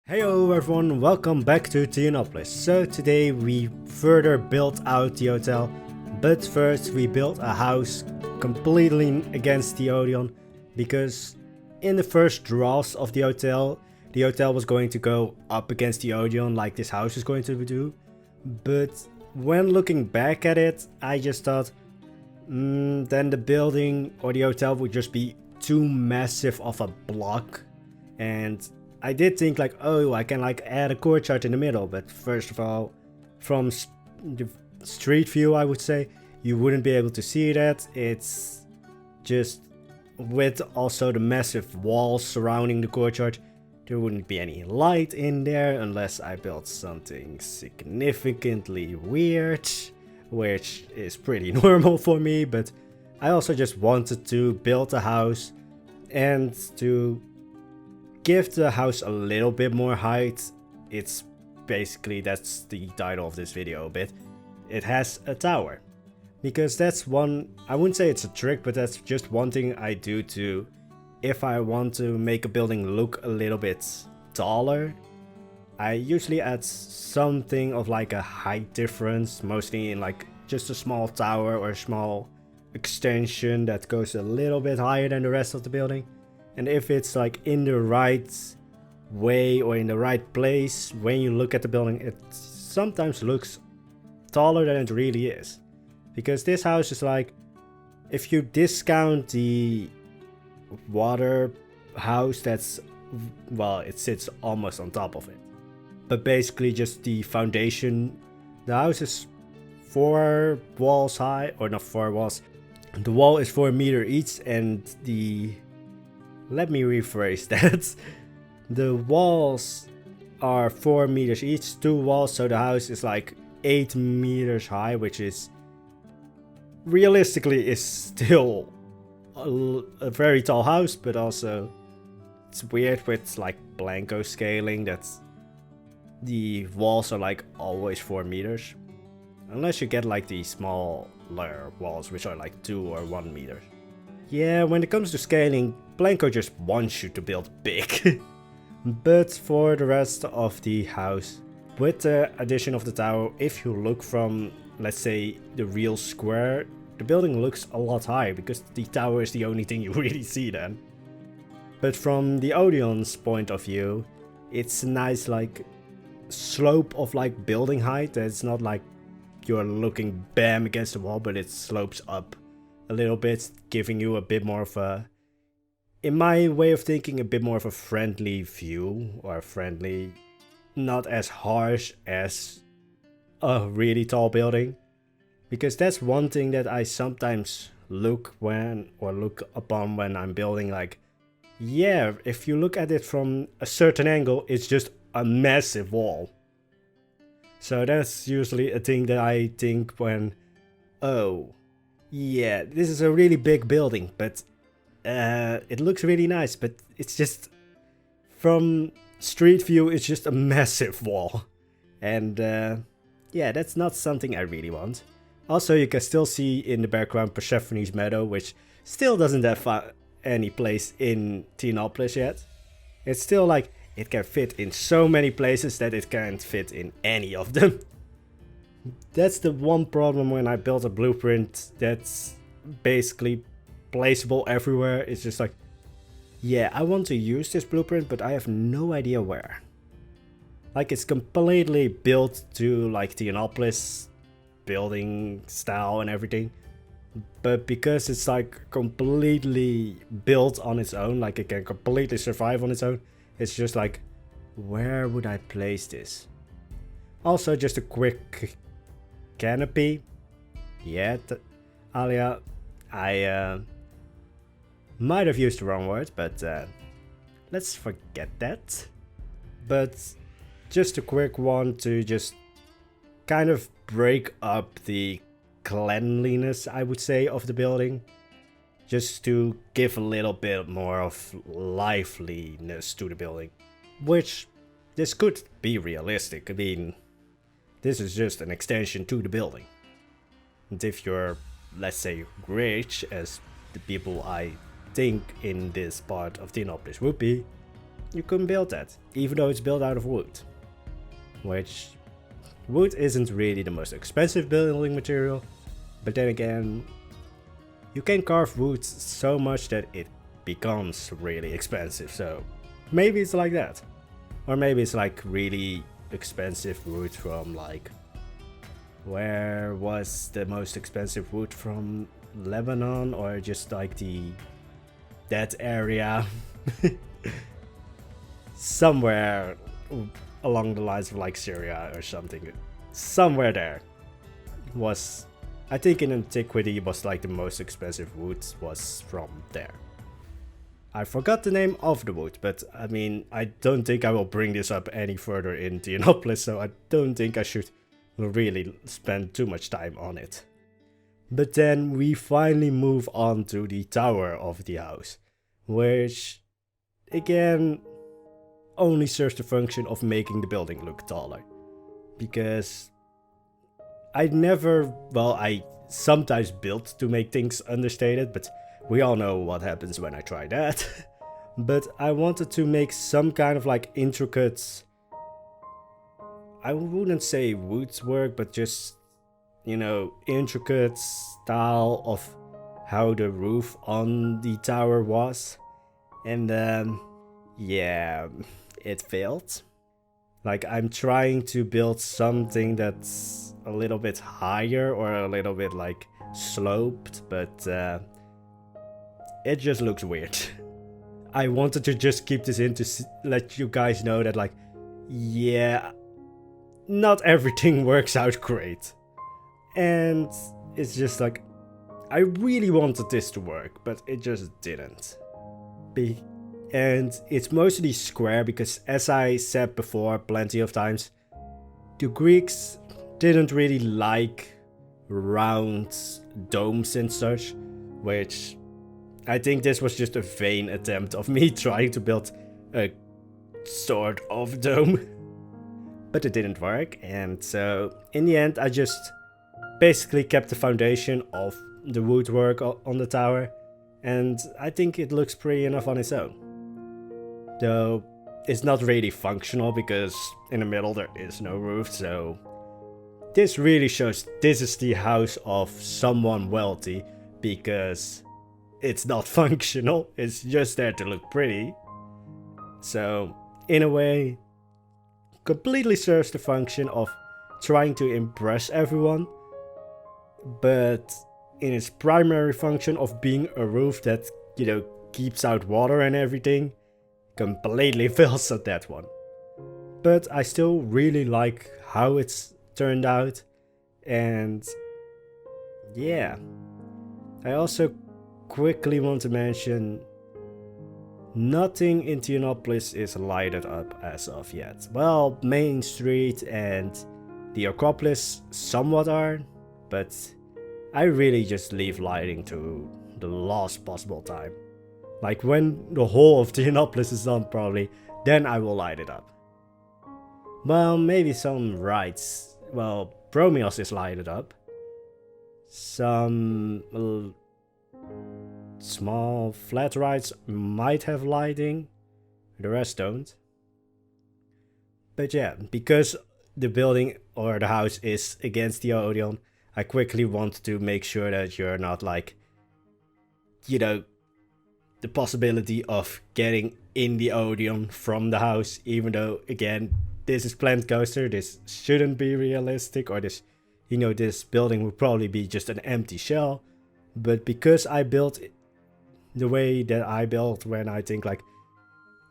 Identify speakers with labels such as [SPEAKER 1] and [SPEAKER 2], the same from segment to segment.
[SPEAKER 1] Hello everyone, welcome back to Theonopolis. So today we further built out the hotel, but first we built a house completely against the Odeon, because in the first draws of the hotel was going to go up against the Odeon like this house is going to do. But when looking back at it, I just thought, then the building or the hotel would just be too massive of a block. And I did think like, oh, I can like add a courtyard in the middle, but first of all, from the street view, I would say, you wouldn't be able to see that. It's just with also the massive walls surrounding the courtyard, there wouldn't be any light in there unless I built something significantly weird, which is pretty normal for me, but I also just wanted to build a house and to give the house a little bit more height. It's basically, that's the title of this video a bit. It has a tower. Because that's one, I wouldn't say it's a trick, but that's just one thing I do to, if I want to make a building look a little bit taller, I usually add something of like a height difference, mostly in like just a small tower or a small extension that goes a little bit higher than the rest of the building. And if it's like in the right way or in the right place, when you look at the building, it sometimes looks taller than it really is. Because this house is like, if you discount the water house, that's, well, it sits almost on top of it. But basically just the foundation, the house is 4 walls high, or not 4 walls. The wall is 4 meters each, and the, let me rephrase that. The walls are 4 meters each, 2 walls, so the house is like 8 meters high, which is realistically is still a very tall house, but also it's weird with like Blanco scaling that the walls are like always 4 meters. Unless you get like the smaller walls, which are like 2 or 1 meter. Yeah, when it comes to scaling, Blanco just wants you to build big. But for the rest of the house, with the addition of the tower, if you look from, let's say, the real square, the building looks a lot higher because the tower is the only thing you really see then. But from the Odeon's point of view, it's a nice like slope of like building height. It's not like you're looking bam against the wall, but it slopes up a little bit, giving you a bit more of a, in my way of thinking, a bit more of a friendly view, or friendly, not as harsh as a really tall building. Because that's one thing that I sometimes look upon when I'm building, like, yeah, if you look at it from a certain angle, it's just a massive wall. So that's usually a thing that I think when, oh, yeah, this is a really big building, but it looks really nice, but it's just, from street view, it's just a massive wall. And yeah, that's not something I really want. Also, you can still see in the background Persephone's meadow, which still doesn't have any place in Theonopolis yet. It's still like, it can fit in so many places that it can't fit in any of them. That's the one problem when I built a blueprint that's basically placeable everywhere. It's just like, yeah, I want to use this blueprint, but I have no idea where. Like, it's completely built to like Theonopolis building style and everything, but because it's like completely built on its own, like it can completely survive on its own, it's just like, where would I place this? Also, just a quick canopy. Yeah, Alia, I might have used the wrong word, but let's forget that. But just a quick one to just kind of break up the cleanliness, I would say, of the building. Just to give a little bit more of liveliness to the building. Which, this could be realistic. I mean, this is just an extension to the building. And if you're, let's say, rich, as the people I think in this part of Theonopolis would be, you couldn't build that, even though it's built out of wood. Which, wood isn't really the most expensive building material, but then again, you can carve wood so much that it becomes really expensive, so maybe it's like that. Or maybe it's like really expensive wood from like, where was the most expensive wood from? Lebanon, or just like that area? Somewhere along the lines of like Syria or something. Somewhere there was, I think in antiquity was like the most expensive wood was from there. I forgot the name of the wood, but I mean, I don't think I will bring this up any further in Theonopolis, so I don't think I should really spend too much time on it. But then we finally move on to the tower of the house, which again only serves the function of making the building look taller. Because I sometimes built to make things understated, but we all know what happens when I try that. But I wanted to make some kind of like intricate, I wouldn't say woodwork, but just, you know, intricate style of how the roof on the tower was. And yeah, it failed. Like, I'm trying to build something that's a little bit higher or a little bit like sloped, but it just looks weird. I wanted to just keep this in to let you guys know that, like, yeah, not everything works out great. And it's just like, I really wanted this to work, but it just didn't. And it's mostly square because, as I said before plenty of times, the Greeks didn't really like round domes and such, which I think this was just a vain attempt of me trying to build a sort of dome. But it didn't work, and so in the end I just basically kept the foundation of the woodwork on the tower, and I think it looks pretty enough on its own. Though it's not really functional because in the middle there is no roof, so this really shows this is the house of someone wealthy, because it's not functional, it's just there to look pretty. So in a way, completely serves the function of trying to impress everyone, but in its primary function of being a roof that, you know, keeps out water and everything, completely fails at that one. But I still really like how it's turned out, and yeah. I also quickly want to mention, nothing in Theonopolis is lighted up as of yet. Well, Main Street and the Acropolis somewhat are, but I really just leave lighting to the last possible time. Like when the whole of Theonopolis is done probably, then I will light it up. Well, maybe some rides. Well, Bromios is lighted up. Some small flat rides might have lighting, the rest don't. But yeah, because the building or the house is against the Odeon, I quickly want to make sure that you're not like, you know, the possibility of getting in the Odeon from the house, even though, again, this is Plant Coaster, this shouldn't be realistic, or this, you know, this building would probably be just an empty shell. But because I built it the way that I built, when I think like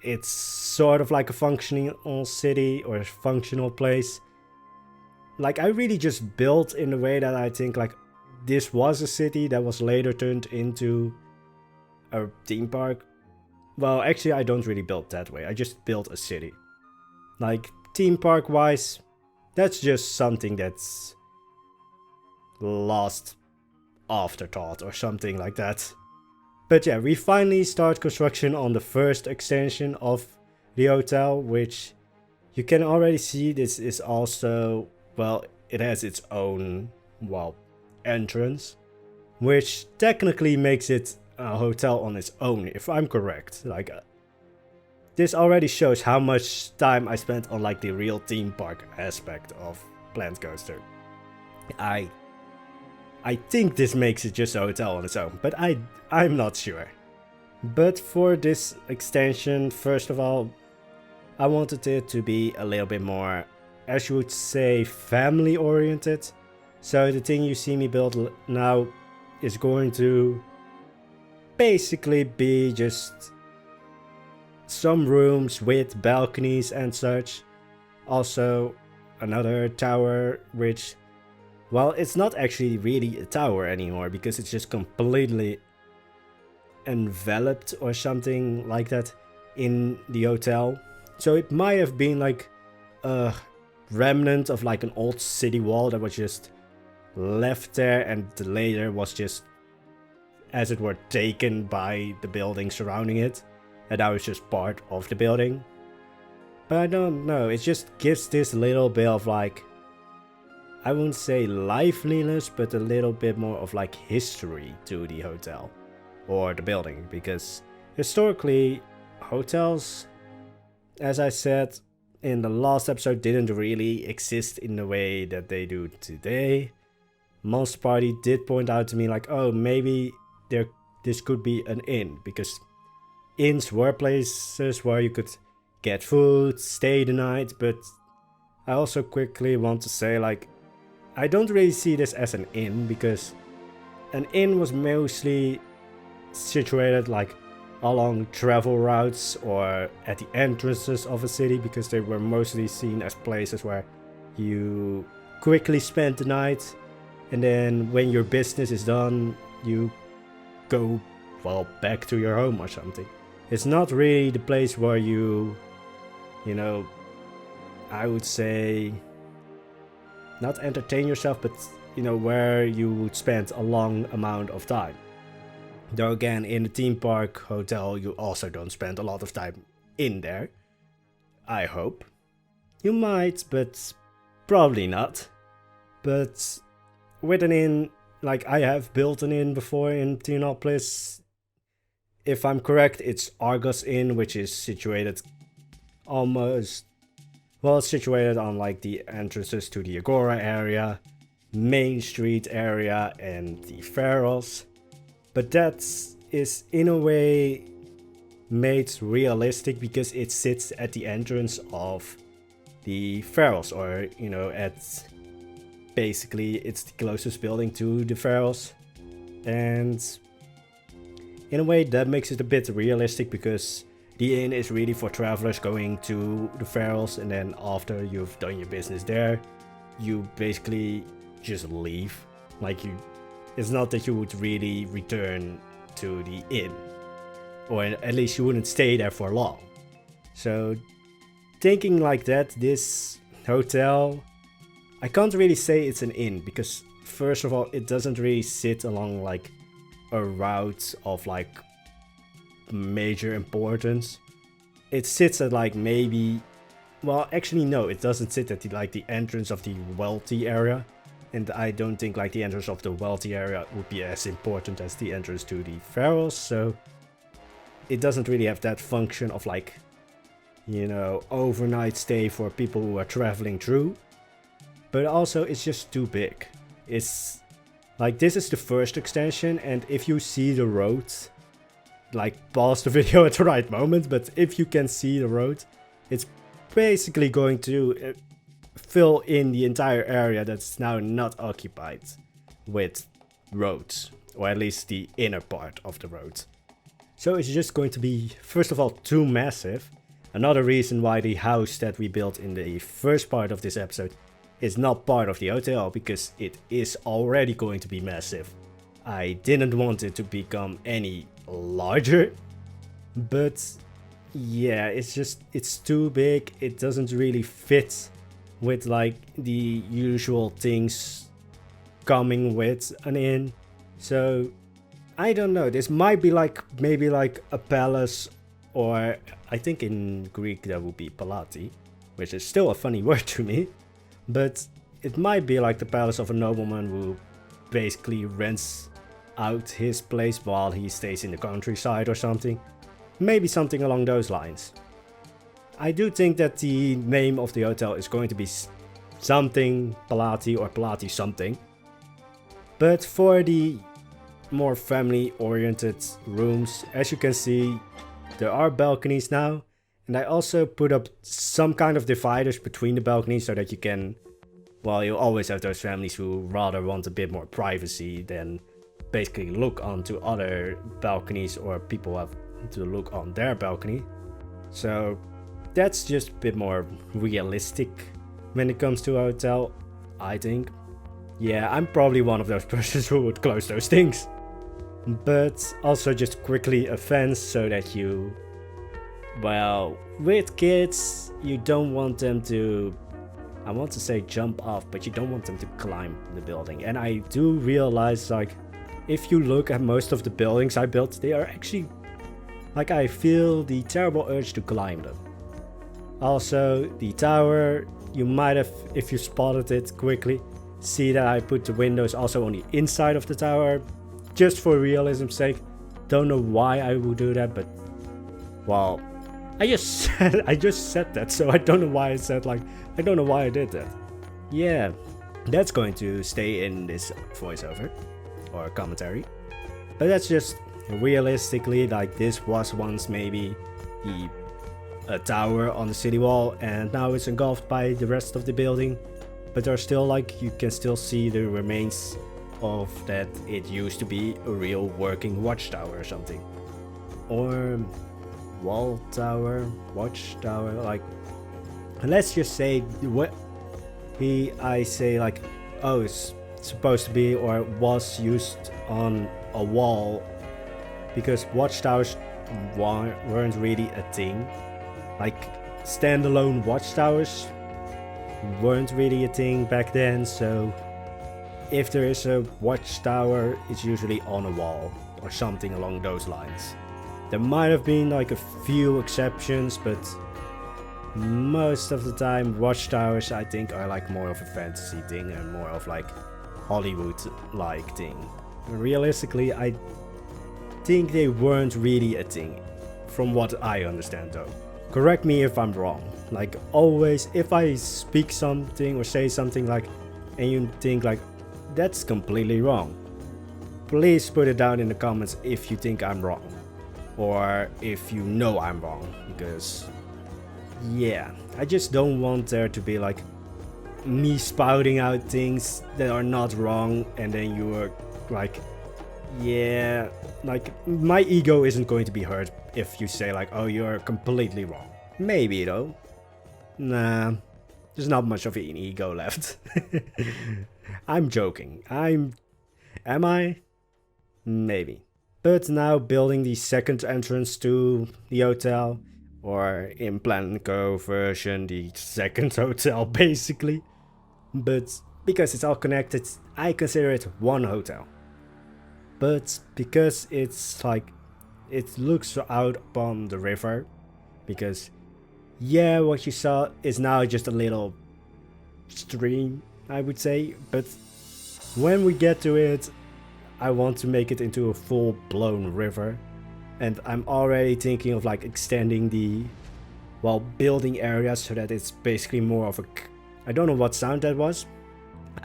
[SPEAKER 1] it's sort of like a functional city or a functional place, like I really just built in a way that I think like this was a city that was later turned into a theme park. Well, actually I don't really build that way, I just built a city. Like theme park wise, that's just something that's lost afterthought or something like that. But yeah, we finally start construction on the first extension of the hotel, which you can already see this is also, well, it has its own, well, entrance, which technically makes it a hotel on its own, if I'm correct. Like, this already shows how much time I spent on like the real theme park aspect of Planet Coaster. I think this makes it just a hotel on its own, but I'm not sure. But for this extension, first of all, I wanted it to be a little bit more, as you would say, family oriented. So the thing you see me build now is going to basically be just some rooms with balconies and such. Also another tower which, well, it's not actually really a tower anymore because it's just completely enveloped or something like that in the hotel. So it might have been like a remnant of like an old city wall that was just left there and later was just, as it were, taken by the building surrounding it, and now it's just part of the building. But I don't know, it just gives this little bit of like, I wouldn't say liveliness, but a little bit more of like history to the hotel or the building, because historically hotels, as I said in the last episode, didn't really exist in the way that they do today. Monster Party did point out to me like, oh, maybe this could be an inn, because inns were places where you could get food, stay the night, but I also quickly want to say like, I don't really see this as an inn, because an inn was mostly situated like along travel routes or at the entrances of a city, because they were mostly seen as places where you quickly spend the night, and then when your business is done, you go, well, back to your home or something. It's not really the place where you know, I would say, not entertain yourself, but, you know, where you would spend a long amount of time. Though again, in the theme park hotel, you also don't spend a lot of time in there. I hope. You might, but probably not. But with an inn, like I have built an inn before in Theonopolis. If I'm correct, it's Argos Inn, which is situated almost, well, it's situated on like the entrances to the Agora area, Main Street area, and the Pharos. But that is in a way made realistic because it sits at the entrance of the Pharos, or, you know, at basically it's the closest building to the Pharos. And in a way that makes it a bit realistic, because the inn is really for travelers going to the Pharos, and then after you've done your business there, you basically just leave. Like, it's not that you would really return to the inn, or at least you wouldn't stay there for long. So thinking like that, this hotel, I can't really say it's an inn, because first of all, it doesn't really sit along like a route of like major importance. It sits at like maybe, well, actually no, it doesn't sit at the entrance of the wealthy area, and I don't think like the entrance of the wealthy area would be as important as the entrance to the Pharos, so it doesn't really have that function of like, you know, overnight stay for people who are traveling through. But also it's just too big. It's like, this is the first extension, and if you see the road, like, pause the video at the right moment, but if you can see the road, it's basically going to fill in the entire area that's now not occupied with roads, or at least the inner part of the road. So it's just going to be, first of all, too massive. Another reason why the house that we built in the first part of this episode is not part of the hotel, because it is already going to be massive. I didn't want it to become any larger, but yeah, it's too big. It doesn't really fit with like the usual things coming with an inn. So I don't know, this might be like, maybe like a palace, or I think in Greek that would be palati, which is still a funny word to me. But it might be like the palace of a nobleman who basically rents out his place while he stays in the countryside or something. Maybe something along those lines. I do think that the name of the hotel is going to be something Palati or Palati something. But for the more family oriented rooms, as you can see, there are balconies now. And I also put up some kind of dividers between the balconies so that you can, well, you always have those families who rather want a bit more privacy than basically look onto other balconies, or people have to look on their balcony. So that's just a bit more realistic when it comes to a hotel, I think. Yeah, I'm probably one of those persons who would close those things. But also just quickly a fence so that you, well, with kids, you don't want them to, I want to say jump off, but you don't want them to climb the building. And I do realize, like, if you look at most of the buildings I built, they are actually, like, I feel the terrible urge to climb them. Also, the tower, you might have, if you spotted it quickly, see that I put the windows also on the inside of the tower, just for realism's sake. Don't know why I would do that, but, well, I just said that, so I don't know why I said, like, I don't know why I did that. Yeah, that's going to stay in this voiceover or commentary. But that's just realistically, like, this was once maybe a tower on the city wall, and now it's engulfed by the rest of the building. But there's still, like, you can still see the remains of that it used to be a real working watchtower or something. Or wall tower, watchtower, like, let's just say what I say, like, oh, it's supposed to be or was used on a wall, because watchtowers weren't really a thing. Like, standalone watchtowers weren't really a thing back then, so if there is a watchtower, it's usually on a wall or something along those lines. There might have been like a few exceptions, but most of the time watchtowers, I think, are like more of a fantasy thing and more of like Hollywood-like thing. Realistically, I think they weren't really a thing, from what I understand though. Correct me if I'm wrong. Like, always, if I speak something or say something like, and you think like, that's completely wrong, please put it down in the comments if you think I'm wrong. Or if you know I'm wrong, because yeah, I just don't want there to be like me spouting out things that are not wrong, and then you are like, yeah, like, my ego isn't going to be hurt if you say like, oh, you're completely wrong. Maybe though. Nah, there's not much of an ego left. I'm joking. Am I? Maybe. But now building the second entrance to the hotel, or in Plan Co version, the second hotel basically. But because it's all connected, I consider it one hotel. But because it's like, it looks out upon the river, because yeah, what you saw is now just a little stream, I would say, but when we get to it, I want to make it into a full-blown river, and I'm already thinking of like extending the, well, building areas so that it's basically more of a, I don't know what sound that was.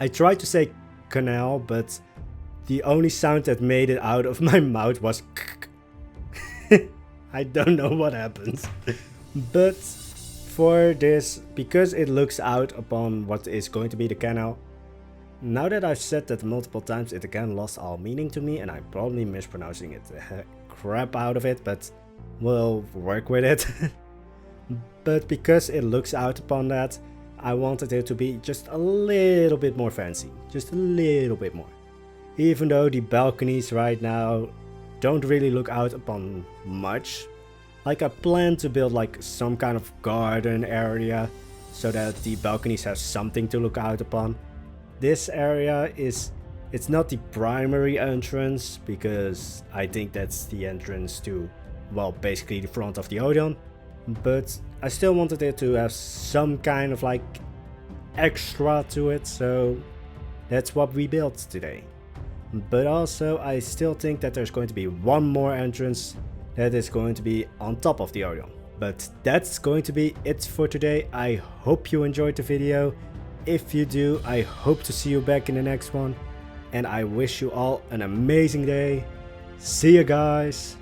[SPEAKER 1] I tried to say canal, but the only sound that made it out of my mouth was I don't know what happened. But for this, because it looks out upon what is going to be the canal, now that I've said that multiple times, it again lost all meaning to me, and I'm probably mispronouncing it the crap out of it, but we'll work with it. But because it looks out upon that, I wanted it to be just a little bit more fancy, just a little bit more. Even though the balconies right now don't really look out upon much. Like, I plan to build like some kind of garden area so that the balconies have something to look out upon. This area is, it's not the primary entrance, because I think that's the entrance to, well, basically the front of the Odeon, but I still wanted it to have some kind of like extra to it, so that's what we built today. But also, I still think that there's going to be one more entrance that is going to be on top of the Odeon. But that's going to be it for today. I hope you enjoyed the video. If you do, I hope to see you back in the next one. And I wish you all an amazing day. See you guys.